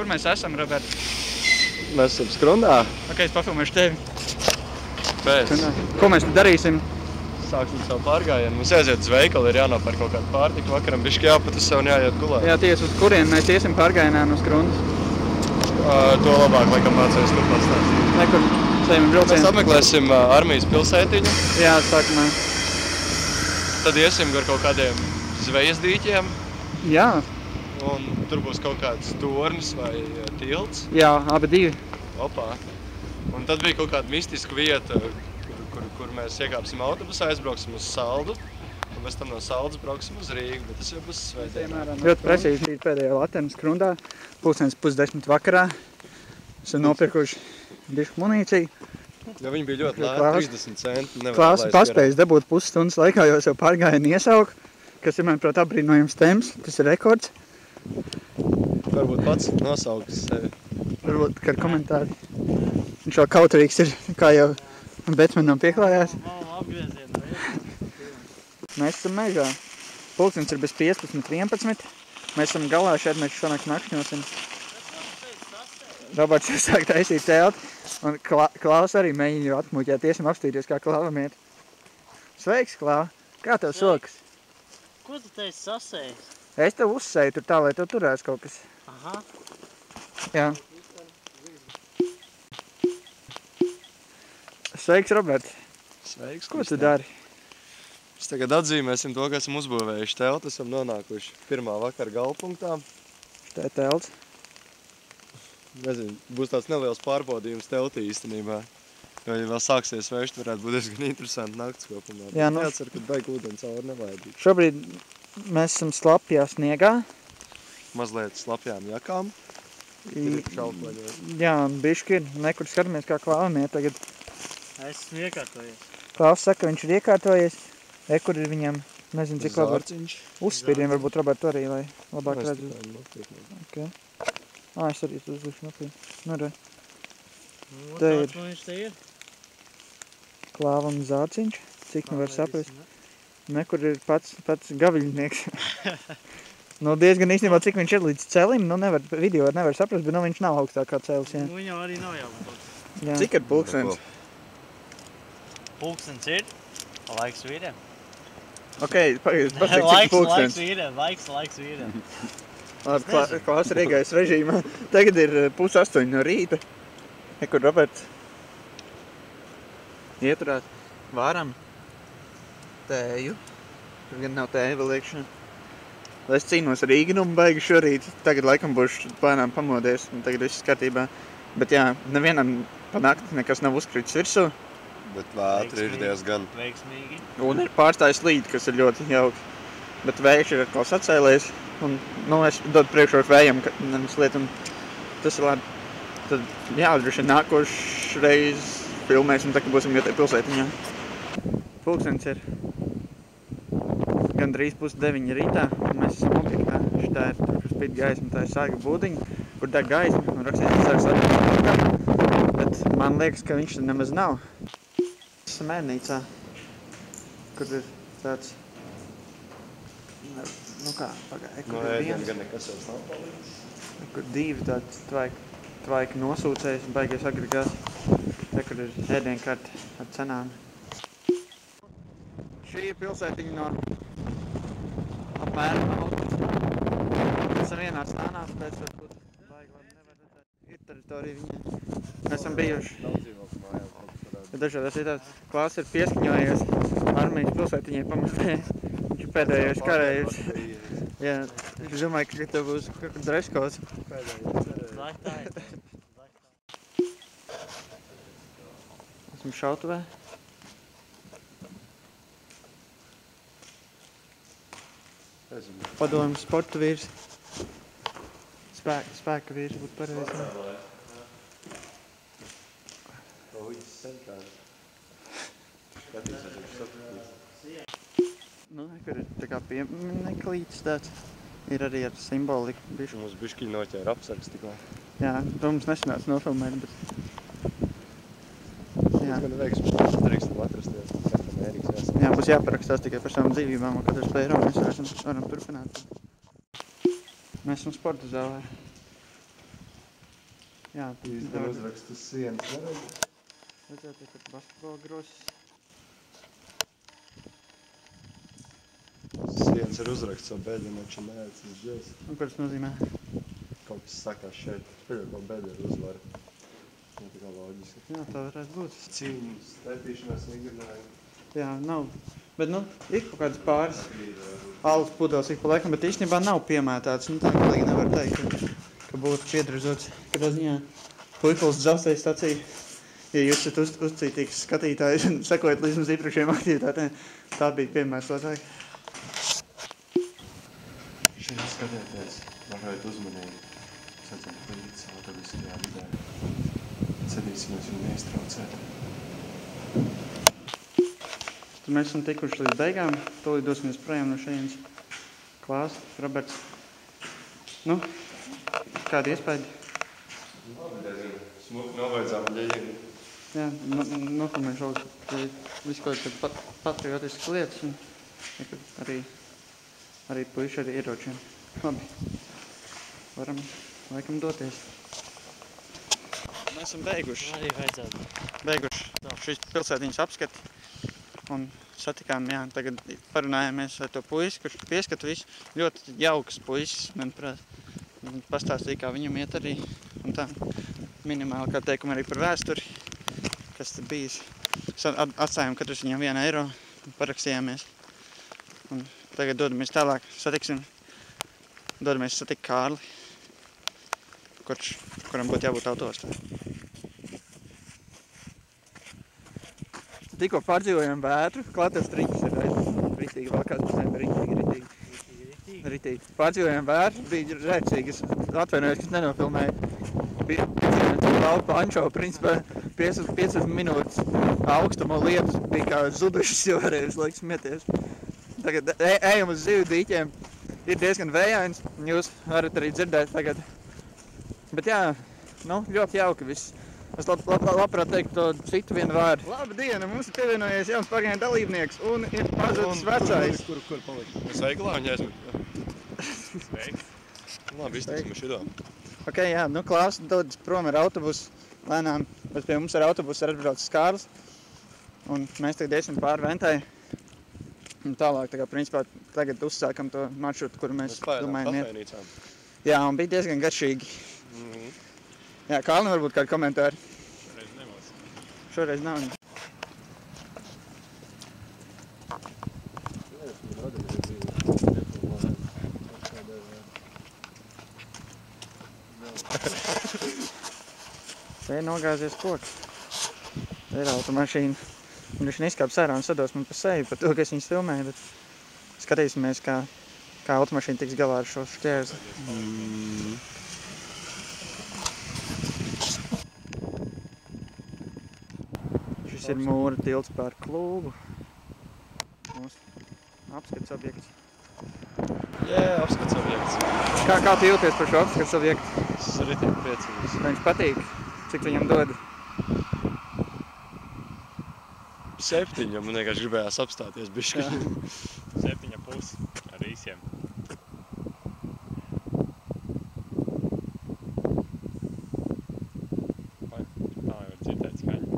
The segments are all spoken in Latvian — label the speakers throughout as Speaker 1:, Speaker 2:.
Speaker 1: Kur mēs esam, Robert?
Speaker 2: Mēs esam Skrundā.
Speaker 1: Ok, es pafilmēšu tevi.
Speaker 2: Pēc.
Speaker 1: Ko mēs tu darīsim?
Speaker 2: Sāksim savu pārgājienu. Mums jāiziet uz veikalu, ir jānopērk kaut kādu pārtiku. Vakaram bišķi jāpatas sev un jāiet gulēt.
Speaker 1: Jā, ties uz kurien mēs iesim pārgājienā no Skrundas?
Speaker 2: To labāk, laikam mācēs tur pastāstīt.
Speaker 1: Nekur sējam braucienu.
Speaker 2: Mēs apmeklēsim armijas pilsētiņu.
Speaker 1: Jā, sākumā.
Speaker 2: Tad iesim gar kaut kādiem zvejas dīķiem.
Speaker 1: Jā.
Speaker 2: Un tur būs kaut kāds tornis vai tilts.
Speaker 1: Jā, abi divi.
Speaker 2: Opā. Un tad bija kaut kāda mistiska vieta, kur mēs iekāpsim autobusā, aizbrauksim uz Saldu. Un pēc tam no Saldas brauksim uz Rīgu, bet tas jau būs svētdienā.
Speaker 1: Ļoti precīzi šī pēdējā latena Skrundā. 9:30 vakarā. Esam nopirkuši bišku munīciju.
Speaker 2: Jo viņi bija ļoti lēti, 30 centi.
Speaker 1: Klāsts paspējis dabūt pusstundas laikā, jo es jau pārgājienu iesauku, kas ir, manuprāt, apbrīnojams temps. Tas ir rekords.
Speaker 2: Varbūt pats nosauks sevi.
Speaker 1: Varbūt, ka ar komentāri. Viņš vēl kauturīgs ir, kā jau Betmanam pieklājās. Mēs esam mežā. Pulkstens ir bez 15:11. Mēs esam galā, šeit mēs šonāk nakšņosim. Roberts sāk taisīt telti. Un Klaus arī mēģina jau atmuļķēt. Iesim apstīties, kā Klāvam iet. Sveiks, Klāva! Kā tev sokas?
Speaker 3: Ko tu teici sasējis?
Speaker 1: Es tev uzsēju tur tā, lai tev turēs kaut kas.
Speaker 3: Aha.
Speaker 1: Jā. Sveiks, Robert!
Speaker 2: Sveiks,
Speaker 1: Ko tu dari?
Speaker 2: Mēs tagad atzīmēsim to, ka esam uzbūvējuši telti. Esam nonākuši pirmā vakara galpunktā.
Speaker 1: Tā ir telts.
Speaker 2: Nezinu, būs tāds neliels pārbaudījums teltī īstenībā. Jo, ja vēl sāksies vējš, varētu būt diezgan interesanti nakts kopumā.
Speaker 1: Jā, nu.
Speaker 2: Jācer, ka baigi ūdeni cauri nevajadzīgi.
Speaker 1: Šobrīd mēs esam slapjā sniegā.
Speaker 2: Mazliet slapjām jakām. Ir šaltvaļos.
Speaker 1: Jā, bišķi ir. Nekur skatāmies, kā Klāvam iet tagad.
Speaker 3: Es esmu iekārtojies.
Speaker 1: Klāvs saka, ka viņš ir iekārtojies. Kur ir viņam, nezinu, cik labāk.
Speaker 2: Zārciņš.
Speaker 1: Uzspīdiem varbūt Robertu arī, lai labāk redz.
Speaker 2: Nopietni.
Speaker 1: Es arī tu uzlikšu nopietni. Nu, re.
Speaker 3: Nu,
Speaker 1: Te ir.
Speaker 3: tāds man viņš te ir.
Speaker 1: Klāvam zārciņš, cik nu var saprast. Nekur ir pats gaviļnieks. Nu, diezgan īstenībā, cik viņš ir līdz celim, nu nevar, video nevar saprast, bet nu viņš nav augstāk kā celis, jā.
Speaker 3: Nu, viņam arī nav jābūt.
Speaker 1: Jā. Cik ir pulkstens?
Speaker 3: Pulkstens ir. Laiks vīriem.
Speaker 1: Ok, pagaid, pasaka, cik pulkstens.
Speaker 3: Laiks vīriem.
Speaker 1: Labi, Klaus ir iegājis režīmā. Tagad ir 7:30 no rīta. Kur Roberts ieturēt. Vāram tēju. Tur gan nav tēja vēl iekšā. Es cīnos ar Īgnumu baigi šorīt. Tagad laikam būšu plēnām pamodies. Un tagad viss kārtībā. Bet jā, nevienam pa nakti nekas nav uzkritis virsū.
Speaker 2: Bet vētri ir diezgan.
Speaker 3: Veiksmīgi.
Speaker 1: Un ir pārstājis līt, kas ir ļoti jauki. Bet vējš ir atkal sacēlējis. Un, nu, es dodu priekšroku vējam, nevis lietam. Tas ir labi. Tad, jā, droši nākošreiz filmēsim, tā, ka būsim jau te pilsētiņā. Pulkstens ir gandrīz 8:30 rītā. Un mēs esam objektā. Šitā ir tur, kur spīd gaisma, tā ir sāga būdiņa, kur deg gaisma. Un rakstīts, sāks atrast. Bet man liekas, ka viņš nemaz nav. Esam ērnīcā, kur ir tāds, nu kā, pagāja, kur ir viens,
Speaker 2: gan nekas jau nav palīdz.
Speaker 1: kur divi tāds tvaiki nosūcējis un baigies agregāts. Te, kur ir ēdienkarte ar cenām. Šī ir pilsētiņa no apmēram autobusu. Mēs esam vienā stānā, pēc varbūt baigi labi nevar redzēt. Ir teritorija viņai. Mēs esam bijuši. Dažādās vietās Klāsts ir pieskaņojies armijas pilsētiņai pamestē. Viņš ir pēdējais karējums. Jā, es domāju, ka tev būs kaut kāds dreškods. Esmu šautuvē. Padomju sporta vīrs. Spēka vīrs būtu pareizi. Nu, kur ir tā kā pieminekļītis tāds. Ir arī ar simboliku bišķi.
Speaker 2: Mums bišķiņi noķēra apsargs tikko.
Speaker 1: Jā, to mums nesanāca nofilmēt, bet... Jā.
Speaker 2: Gan veiksmi, drīkstam atrasties.
Speaker 1: Jā, būs jāparakstās tikai par savām dzīvībām, un katrs pa eiro mēs varam turpināt. Mēs esam sporta zālē. Jā,
Speaker 2: Īsti uzrakstu sienas neredz.
Speaker 1: redzēt, ka basketbola grosis.
Speaker 2: Sienas ir uzraksts, o bēdi neču neaicins džēs.
Speaker 1: Un ko tas nozīmē?
Speaker 2: Kaut kas sakās šeit. Pagaid, ko bēdi ir uzvara. Tā kā loģiski.
Speaker 1: Jā, tā varētu būt.
Speaker 2: Cīņas, stētīšanās vingrinājumi.
Speaker 1: Jā, nav. Bet, nu, ir kaut kāds pāris alus pudeles ik pa laikam, bet īstenībā nav piemētāts. Nu, tā galīgi nevar teikt, ka būtu piedrezots. Kādā ziņā Puipuls dzelzceļa stacija, ja jūs esat uzcītīgs skatītājs un sekojat līdz mums iepriekšējiem aktivitātēm, tā bija piemētotāji.
Speaker 2: Šeit skatieties, varētu uzmanīgi. Sacam līdz autobuskajā vidē. Cedīsimies viņu neiztraucēt.
Speaker 1: Tad mēs esam tikuši līdz beigām. Tūlīt dosimies projām no šejienes. Klās, Roberts. Nu, kādi iespēja?
Speaker 2: Smuki novajadzām ģeģini.
Speaker 1: Jā, nofilmēšu visu kaut kāds patriotisks lietas un arī puiši ar ieročiem. Labi, varam laikam doties. Mēs esam beiguši.
Speaker 3: Arī vajadzētu.
Speaker 1: Beiguši šīs pilsētiņas apskati un satikām, jā, tagad parunājāmies ar to puisi, kurš pieskat visu. Ļoti jauks puisis, manuprāt. Pastāstīja, kā viņam iet arī un tā minimāli, kā teikumi arī par vēsturi, kas te bijis. Atstājām katrs viņam 1 eiro, parakstījāmies. Un tagad dodamies tālāk, dodamies satikt Kārli, kuram būtu jābūt autostā. Tikko pārdzīvojam vētru, klātas triņas ir ritīgi, vēl kāds pusēm ritīgi. Pārdzīvojam vētru, bija rēcīgi, es atvainojos, kas nenofilmēju. Bija laupa ančo, principā 15 minūtes augstuma lietus bija kā zudušas, jo varēja visu laiku smieties. Tagad ejam uz zivu dīķiem, ir diezgan vējains, jūs varat arī dzirdēt tagad. Bet jā, nu, ļoti jauki viss. Es labprāt teiktu to citu vienu vārdu. Labdien, mums ir pievienojies jauns pagaiņu dalībnieks un ir pazudis vecais.
Speaker 2: Kur palika? Sveiklā viņa aizmet. Sveiks. Labi, izteiksim šitā.
Speaker 1: Ok, jā, nu Klāvs dodas prom ar autobusu lēnām, bet pie mums ar autobusu ir atbraucis Kārlis. Un mēs tagad iesim pāri Ventai. Un tālāk, tā kā principā tagad uzsākam to maršrutu, kuru mēs domājam iet.
Speaker 2: Kafejnīcām.
Speaker 1: Jā, un bija diezgan garšīgi. Jā, Kārlim varbūt kādi komentāri.
Speaker 2: Šoreiz nebūs.
Speaker 1: Šoreiz nav. Te ir nogāzies koks. Te ir automašīna. Un viņš neizkāps ārā un sados man pa seju par to, ka es viņus filmēju, bet skatīsimies, kā automašīna tiks galā ar šo šķērzi. Šis ir mūra tilts pār klūgu. Mūsu apskats objekts.
Speaker 2: Jā, apskats objekts.
Speaker 1: Kā tu jūties par šo apskats objektu?
Speaker 2: Es arī tik priecīgs.
Speaker 1: Viņš patīk, cik viņam dod?
Speaker 2: 7, jo man vienkārši gribējās apstāties bišķi.
Speaker 3: 7,5 ar īsiem. Vai, tā jau var dzirdēt skaņu.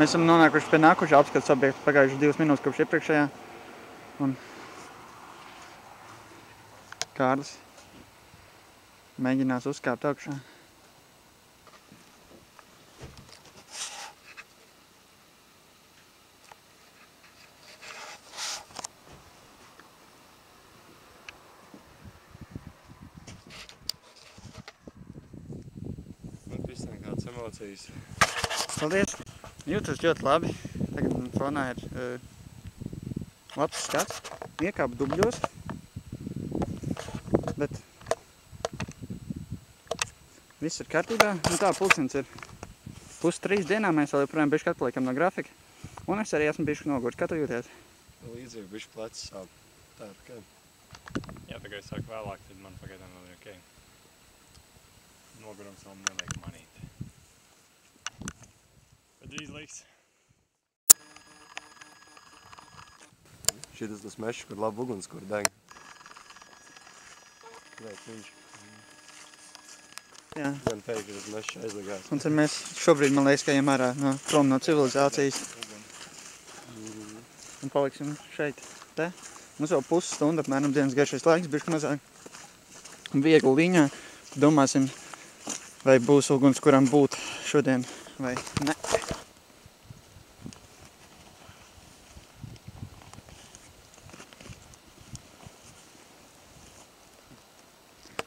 Speaker 1: Mēs esam nonākuši pie nākošā apskats objekta pagājuši 2 minūtes kopš iepriekšējā. Un Kārlis mēģinās uzkāpt augšā.
Speaker 2: Man visiem kādas emocijas.
Speaker 1: Paldies! Jūtos ļoti labi. Tagad man fonā ir labs skats. Iekāp dubļos. Bet viss ir kārtībā. Un tā, pulkstens ir 2:30 dienā. Mēs vēl joprojām bišķi atpaliekam no grafika. Un es arī esmu bišķi nogurs. Kā tu jūties?
Speaker 2: Līdzīgi bišķi plecs sāp. Tā ir ok.
Speaker 3: Jā, tagad es sāku vēlāk, tad man pagaidām vēl ir ok. Nogurums vēl neliek manīt. Bet Drīz liks.
Speaker 2: Šitas tas mešs, kur labi ugunskura deg. Redz, viņš.
Speaker 1: Jā.
Speaker 2: Gan teikt, ka tas mešs aizligās.
Speaker 1: Un tad mēs šobrīd, man liekas, ka ejam ārā prom no civilizācijas. Un paliksim šeit. Te. Mums vēl pusstunda apmēram dienas garšais laiks, bišķi mazāk. Viegli līņā. Domāsim, vai būs uguns, kuram būt šodien vai ne.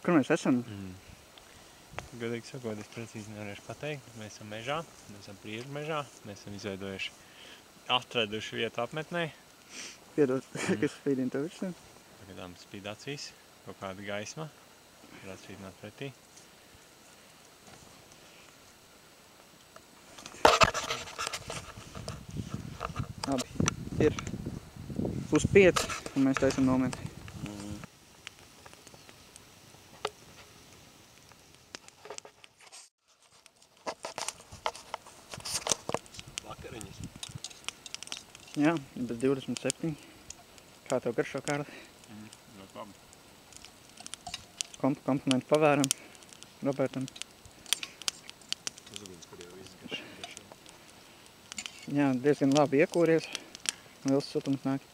Speaker 1: Kur mēs esam?
Speaker 3: Godīgi sakot, es precīzi nevarēšu pateikt. Mēs esam mežā, mēs esam Priežu mežā. Mēs esam izveidojuši, atraduši vietu apmetnē.
Speaker 1: Piedod, kas spīdina tev virsū?
Speaker 3: Pagadām spīd acīs, kaut kāda gaisma. Var atspīdināt pretī.
Speaker 1: Labi, ir 4:30 un mēs taisam nometi.
Speaker 2: Vakariņas.
Speaker 1: Jā, bez 27. Kā tev garšo, Kārli?
Speaker 3: Ļoti labi.
Speaker 1: Komplimentu pavēram Robertam.
Speaker 2: Uz ugunskura jau viss garšo.
Speaker 1: Jā, diezgan labi iekūries. Liels siltums nāk.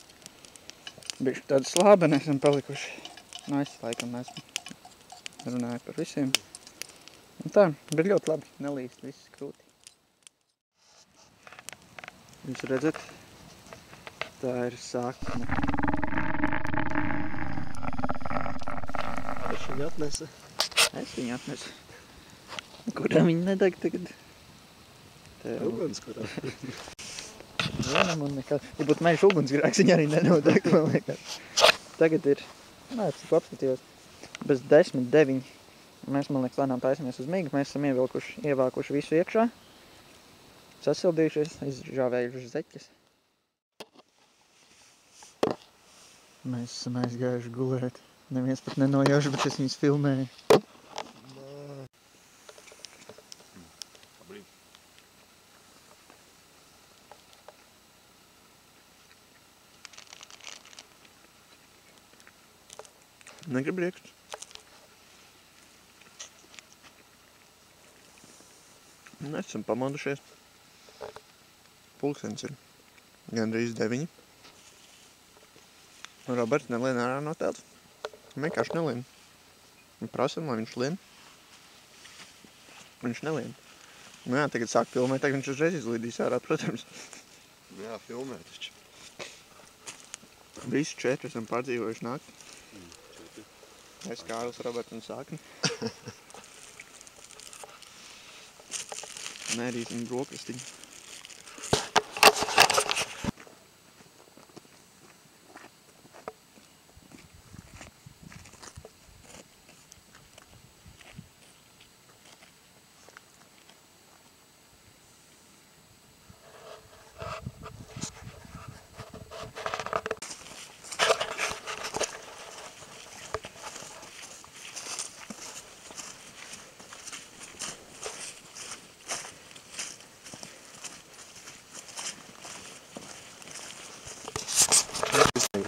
Speaker 1: Bišķi tādi slābeni esam palikuši. Nu, es laikam esmu runāju par visiem. Un tā, bet ļoti labi. Nelīst viss krūti. Jūs redzat? Tā ir sākne.
Speaker 2: Es viņu atnesa.
Speaker 1: Es viņu atnesu. Kurā viņa nedeg tagad? Tev.
Speaker 2: Ugunskura.
Speaker 1: Vienam un nekā. Ja būtu meža ugunsgrēks, viņa arī nenodeg, man liekas. Tagad ir, cik apskatījos, bez 10:09. Mēs, man liekas, lēnām taisamies uz migu. Mēs esam ievākuši visu iekšā. Sasildījušies, izžāvējuši zeķes. Mēs esam aizgājuši gulēt. Neviens pat nenojauši, bet es viņus filmēju. Negrib riekst? Mēs esam pamodušies. Pulkstenis ir gandrīz 9. Roberts nelien ārā no telts. Vienkārši nelien. Mēs prasam, lai viņš lien. Viņš nelien. Nu jā, tagad sāk filmēt, tagad viņš uzreiz izlīdīs ārā, protams.
Speaker 2: Jā, filmē taču.
Speaker 1: Visi 4 esam pārdzīvojuši nākt. Es Kārlis, Roberts un Sākni. Nērīsim brokastiņu.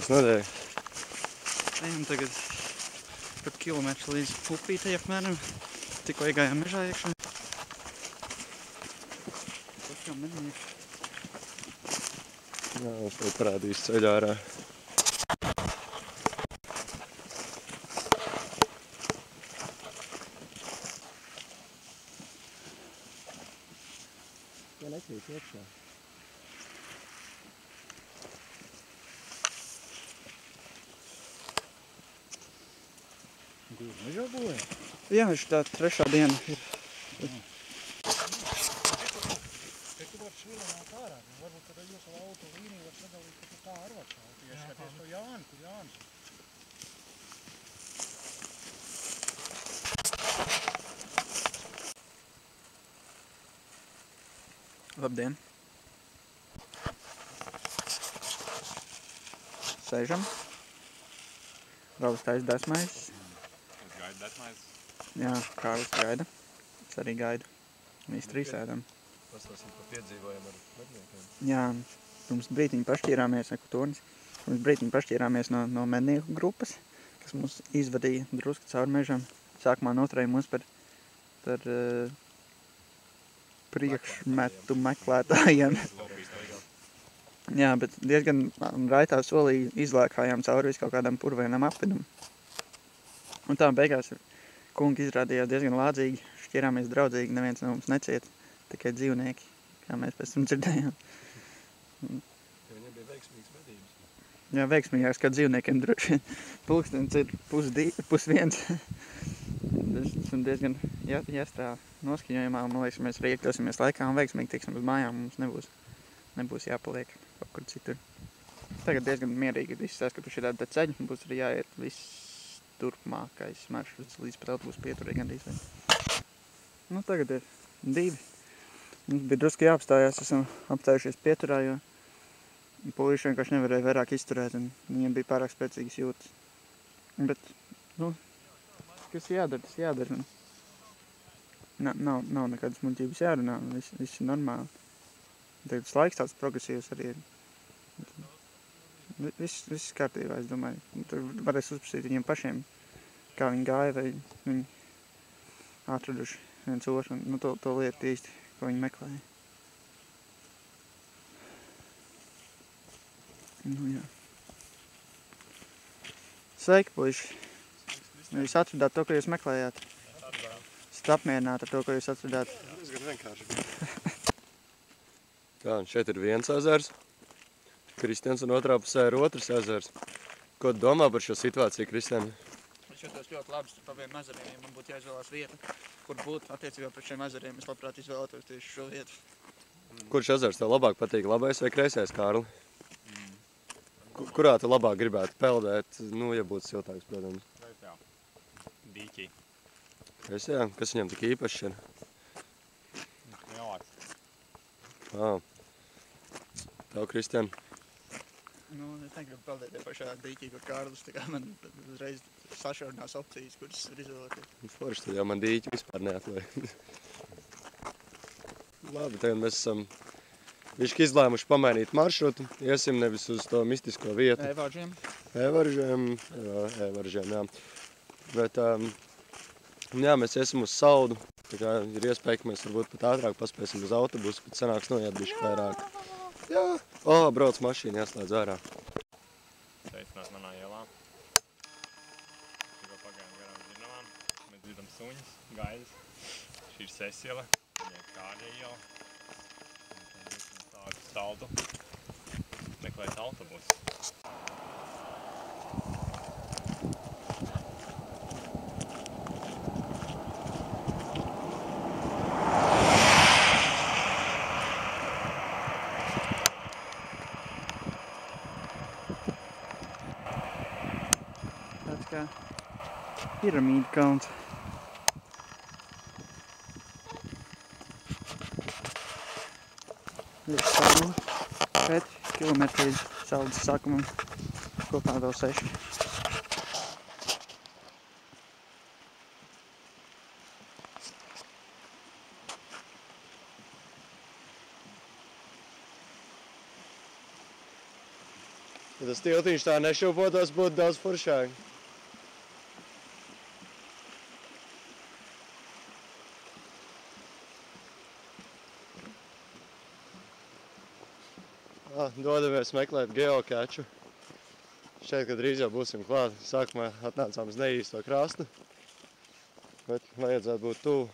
Speaker 2: Tas nedēļ.
Speaker 1: Ejam tagad pat kilometru līdz upītei apmēram. Tikko iegājām mežā iekšā. Tas jau menīši.
Speaker 2: Jā, es tev parādīšu ceļā ārā. Jā, lecīt iekšā.
Speaker 3: Mežā būvē?
Speaker 1: Jā, viņš tā 3. diena ir.
Speaker 4: Tu var švilināt ārā, varbūt, kad jūs ar auto līniju var sadalīt, ka tu tā ar var šaut. Ja skaties to Jāni, kur Jānis.
Speaker 1: Labdien. Sēžam. Robs taisa desmaizes.
Speaker 3: Es gaidu desmaizes.
Speaker 1: Jā, Kārlis gaida. Es arī gaidu. Mēs 3 ēdam.
Speaker 2: Pastāstīt par piedzīvojumu ar medniekiem.
Speaker 1: Jā, pirms brītiņa pašķīrāmies no mednieku grupas, kas mūs izvadīja drusku cauri mežam. Sākumā noturēja mūs par priekšmetu meklētājiem. Jā, bet diezgan raitā solī izlēkājām cauri visu kaut kādām purvainām apvidam. Un tā beigās kungi izrādījās diezgan lādzīgi, šķirāmies draudzīgi, neviens no mums neciet, tikai dzīvnieki, kā mēs pēc tam dzirdējām.
Speaker 2: Viņiem bija veiksmīgs medības.
Speaker 1: Jā, veiksmīgāks kā dzīvniekiem droši. Pulkstenis ir 12:30. Esam diezgan jāstrā noskaņojumā, un man liekas, mēs arī iekļausimies laikā un veiksmīgi tiksim uz mājām, mums nebūs jāpaliek kaut kur citur. Tagad diezgan mierīgi viss saskatuši ir tāda ceļa, būs arī jāiet viss turpmākais maršruts līdz pat autobusu pieturē gandrīz vai. Nu, tagad ir 2. Mums bija drusku jāapstājās, esam apstājušies pieturā, jo puiši vienkārši nevarēja vairāk izturēt, un viņiem bija pārāk spēcīgas jūtas. Bet, nu, kas jādara, tas jādara. Nav nekādas muļķības jārunā, viss ir normāli. Tagad tas laiks tāds progresīvs arī ir. Viss kārtībā, es domāju. Tur varēs uzprasīt viņiem pašiem, kā viņi gāja, vai viņi atraduši viens otru, un to lietu īsti, ko viņi meklēja. Nu, jā. Sveiki, puiši! Jūs atradāt to, ko jūs meklējāt? Esat apmierināti ar to, ko jūs atradāt?
Speaker 2: Diezgan vienkārši. Tā, un šeit ir viens ezers. Kristians, un otrā pusē ir otrs ezers. Ko tu domā par šo situāciju, Kristian?
Speaker 1: Es jūtos ļoti labi par abiem ezeriem, ja man būtu jāizvēlās vieta, kur būt attiecībā par šiem ezeriem. Es labprāt izvēlētos tieši šo vietu.
Speaker 2: Kurš ezers tev labāk patīk, labais vai kreisais, Kārli? Kurā tu labāk gribētu peldēt, nu, ja būtu siltāks, protams?
Speaker 3: Dīķī.
Speaker 2: Kreisajā? Kas viņam tik īpašs ir?
Speaker 3: Lielāks.
Speaker 2: Tev, Kristian?
Speaker 1: Nu, es negribu peldēt tie pašā dīķī, kur Kārlis, tā kā man uzreiz sašaurinās opcijas, kuras var izvēlēties.
Speaker 2: Forši, tad jau man dīķi vispār neatliek. Labi, tagad mēs esam višķi izlēmuši pamainīt maršrutu. Iesim nevis uz to mistisko vietu.
Speaker 1: Evaržiem.
Speaker 2: Evaržiem, jā. Bet, jā, mēs iesim uz Saldu. Tā kā ir iespēja, ka mēs varbūt pat ātrāk paspēsim uz autobusu, bet sanāks noiet bišķi vairāk. Jā. Brauc mašīna, jāslēdz ārā.
Speaker 3: Sveicināt manā ielā. Tikko pagājām garām Zirnavām. Mēs dzirdam suņus, gaidas. Šī ir Sesiele, viņa ir Kārļa iela. Un tā ir Saldu. Meklēt autobusu.
Speaker 1: Kā piramīda kalns. Ļoti tālu, 4 kilometri līdz Saldas sākumam, kopā vēl 6.
Speaker 2: Ja tas tiltiņš tā nešūpotos, būtu daudz foršāk. Dodamies meklēt geokaču. Šeit, kad drīz jau būsim klāt, sākumā atnācām uz neīsto krastu, bet vajadzētu būt tuvu.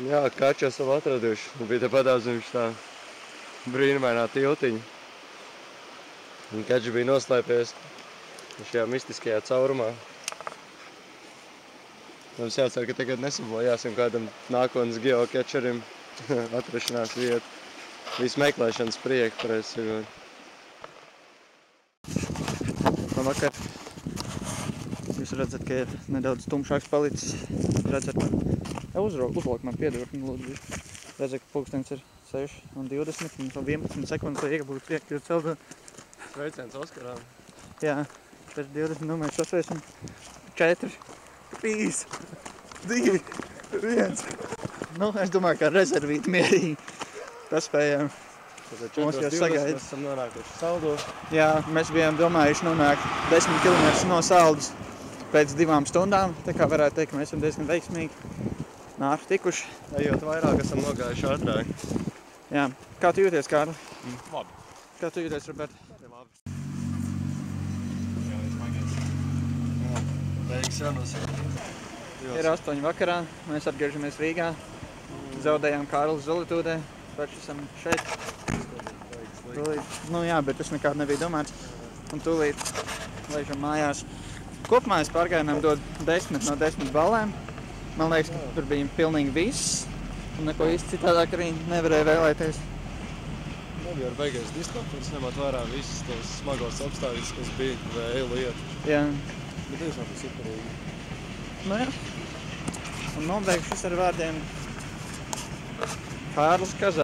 Speaker 2: Jā, kaču esam atraduši. Bija te padāvs viņš tā brīnumainā tiltiņa. Un kaču bija noslēpies šajā mistiskajā caurumā. Mums jācer, ka tagad nesabojāsim kādam nākotnes geokačerim atrašanās vietu. Visu meklēšanas prieku, pareizi sakot.
Speaker 1: Labvakar. Jūs redzat, ka ir nedaudz tumšāks palicis. Redzat, uzvalk man piedurkni, lūdzu. Redzat, ka pulkstenis ir 6:20 un 11 sekundes, lai iekļūt celtā.
Speaker 2: Sveiciens Oskarām.
Speaker 1: Jā, 20 numērs sasveisim. 4, 3, 2, 1. Nu, es domāju, ka rezervīti mierīgi. Tas spējām. Mums jau sagaida.
Speaker 2: Mēs esam nonākuši saldo.
Speaker 1: Jā, mēs bijām domājuši nonākt 10 km no Saldus pēc 2 stundām. Tā kā varētu teikt, ka mēs esam diezgan veiksmīgi nāku tikuši.
Speaker 2: Ejot vairāk, esam nogājuši ātrāk.
Speaker 1: Jā. Kā tu jūties, Kārli?
Speaker 3: Labi.
Speaker 1: Kā tu jūties, Roberta?
Speaker 3: Labi. Jā, izmaiņas.
Speaker 2: Beigas jānosaka.
Speaker 1: Ir 8 vakarā, mēs atgriežamies Rīgā. Zaudējām Kārli Zolitūdē. Taču esam šeit. Tūlīt. Nu jā, bet tas nekād nebija domāts. Un tūlīt laižam mājās. Kopumā es pārgājienam dod 10 no 10 balēm. Man liekas, ka tur bija pilnīgi viss. Un neko īsti citādāk arī nevarēja vēlēties.
Speaker 2: Nebija ar beigais diskomforts, ņemot vērā visas tos smagos apstākļus, kas bija vēja lieta.
Speaker 1: Jā.
Speaker 2: Bet tiešām bija superīgi.
Speaker 1: Nu jā. Un nobeigšu ar vārdiem Kārlis Kazā.